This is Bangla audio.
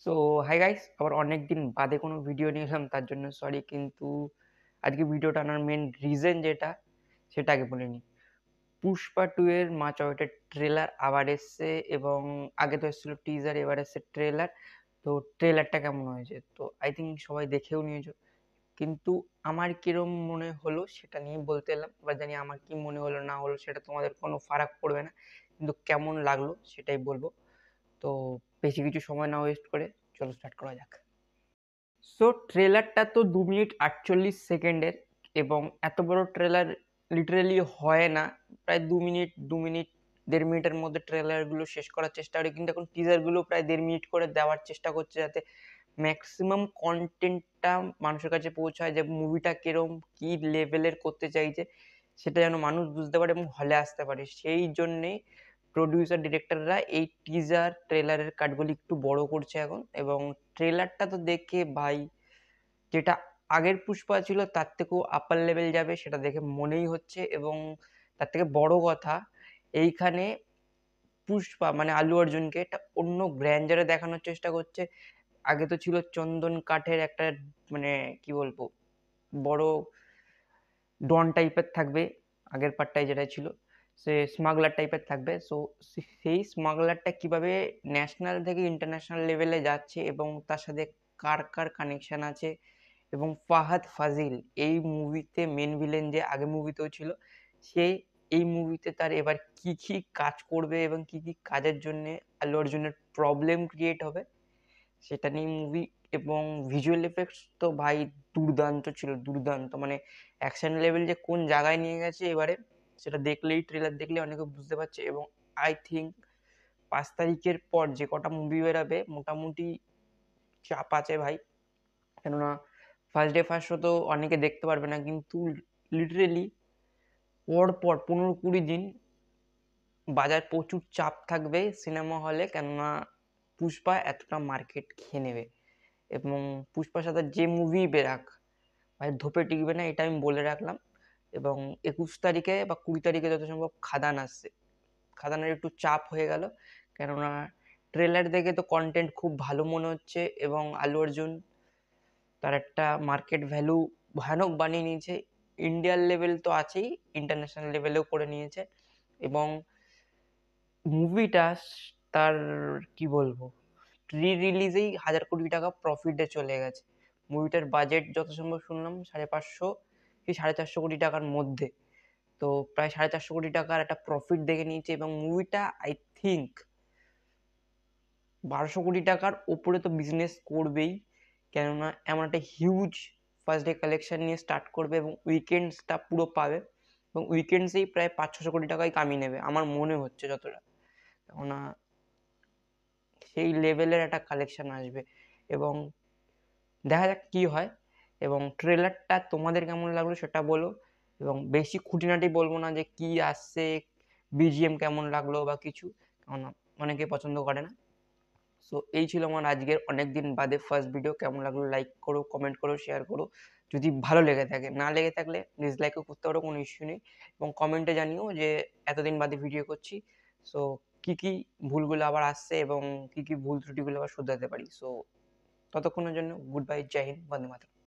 সো হাই গাইস, আবার অনেক দিন বাদে কোনো ভিডিও নিয়ে এলাম, তার জন্য সরি। কিন্তু আজকে ভিডিওটা আনার মেন রিজন যেটা, সেটা আগে বলে নিই। পুষ্পা 2 এর মা চৌহাটের ট্রেলার আবার এসছে, এবং আগে তো এসেছিল টিজার, এবার এসছে ট্রেলার। তো ট্রেলারটা কেমন হয়েছে তো আই থিঙ্ক সবাই দেখেও নিয়েছো। কিন্তু আমার কিরম মনে হলো সেটা নিয়ে বলতে এলাম। এবার জানি আমার কি মনে হলো না হলো সেটা তোমাদের কোনো ফারাক পড়বে না, কিন্তু কেমন লাগলো সেটাই বলবো। তো বেশি কিছু সময় না ওয়েস্ট করে চলো স্টার্ট করা যাক। সো ট্রেলারটা তো 2 মিনিট 48 সেকেন্ডের, এবং এত বড় ট্রেলার লিটারেলি হয় না। প্রায় 2 মিনিট 1.5 মিনিটের মধ্যে ট্রেলারগুলো শেষ করার চেষ্টা করে, কিন্তু এখন টিজারগুলো প্রায় 1.5 মিনিট করে দেওয়ার চেষ্টা করছে, যাতে ম্যাক্সিমাম কন্টেন্টটা মানুষের কাছে পৌঁছায়, যে মুভিটা কিরম কি লেভেলের করতে চাইছে সেটা যেন মানুষ বুঝতে পারে এবং হলে আসতে পারে। সেই জন্যেই প্রডিউসার ডিরেক্টররা এই টিজার ট্রেলারের কাটগুলি একটু বড় করছে এখন। এবং ট্রেলারটা তো দেখে ভাই, যেটা আগের পুষ্পা ছিল তার থেকেও আপার লেভেল যাবে সেটা দেখে মনেই হচ্ছে। এবং তার থেকে বড় কথা, এইখানে পুষ্পা মানে আল্লু অর্জুনকে একটা অন্য গ্র্যান্ডারে দেখানোর চেষ্টা করছে। আগে তো ছিল চন্দন কাঠের একটা, মানে কি বলবো, বড় ডন টাইপের থাকবে। আগের পার্টটাই যেটা ছিল, সে স্মাগলার টাইপের থাকবে। সো সেই স্মাগলারটা কিভাবে ন্যাশনাল থেকে ইন্টারন্যাশনাল লেভেলে যাচ্ছে, এবং তার সাথে কার কার কানেকশন আছে। এবং ফাহাদ ফাজিল এই মুভিতে মেন ভিলেন, যে আগে মুভিতেও ছিল, সে এই মুভিতে তার এবার কি কি কাজ করবে এবং কি কি কাজের জন্য আল্লু অর্জুনের প্রবলেম ক্রিয়েট হবে সেটা নিয়ে মুভি। এবং ভিজুয়াল এফেক্টস তো ভাই দুর্দান্ত ছিল, দুর্দান্ত। মানে অ্যাকশন লেভেল যে কোন জায়গায় নিয়ে গেছে এবারে, সেটা দেখলেই, ট্রেলার দেখলে অনেকে বুঝতে পারছে। এবং আই থিঙ্ক 5 তারিখের পর যে কটা মুভি বেরাবে মোটামুটি চাপ আছে ভাই। কেননা ফার্স্ট ডে ফার্স্ট শো তো অনেকে দেখতে পারবে না, কিন্তু লিটারেলি পর পর 15-20 দিন বাজার প্রচুর চাপ থাকবে সিনেমা হলে, কেননা পুষ্পা এতটা মার্কেট খেয়ে নেবে। এবং পুষ্পার সাথে যে মুভি বেরাক ভাই ধোপে টিকবে না, এটা আমি বলে রাখলাম। এবং 21 তারিখে বা 20 তারিখে যত সম্ভব খাদান আসছে। খাদানের একটু চাপ হয়ে গেল, কেননা ট্রেলার দেখে তো কন্টেন্ট খুব ভালো মনে হচ্ছে, এবং আল্লু অর্জুন তার একটা মার্কেট ভ্যালু ভয়ানক বানিয়ে নিয়েছে। ইন্ডিয়ার লেভেল তো আছেই, ইন্টারন্যাশনাল লেভেলেও করে নিয়েছে। এবং মুভিটা তার কি বলবো, প্রি রিলিজেই 1,000 কোটি টাকা প্রফিটে চলে গেছে। মুভিটার বাজেট যত সম্ভব শুনলাম 550 কি 450 কোটি টাকার মধ্যে। তো প্রায় 450 কোটি টাকার একটা প্রফিট দেখে নিয়েছে, এবং মুভিটা আই থিঙ্ক 1200 কোটি টাকার ওপরে তো বিজনেস করবেই। কেননা এমন একটা হিউজ ফার্স্ট ডে কালেকশন নিয়ে স্টার্ট করবে, এবং উইকেন্ডসটা পুরো পাবে, এবং উইকেন্ডসেই প্রায় 500-600 কোটি টাকাই কামিয়ে নেবে আমার মনে হচ্ছে যতটা। কেননা সেই লেভেলের একটা কালেকশন আসবে। এবং দেখা যাক কি হয়। এবং ট্রেলারটা তোমাদের কেমন লাগলো সেটা বলো। এবং বেশি খুঁটিনাটি বলবো না যে কি আসছে, বিজিএম কেমন লাগলো বা কিছু, কারণ অনেকে পছন্দ করে না। সো এই ছিল আমার আজকের অনেক দিন বাদে ফার্স্ট ভিডিও। কেমন লাগলো লাইক করো, কমেন্ট করো, শেয়ার করো। যদি ভালো লেগে থাকে, না লেগে থাকলে ডিসলাইকও করতে পারো, কোনো ইস্যু নেই। এবং কমেন্টে জানিও যে এতদিন বাদে ভিডিও করছি, সো কি কি ভুলগুলো আবার আসছে এবং কি কি ভুল ত্রুটিগুলো আবার শুধরাতে পারি। সো ততক্ষণের জন্য গুড বাই, জয় হিন্দ, বন্দে মাতরম।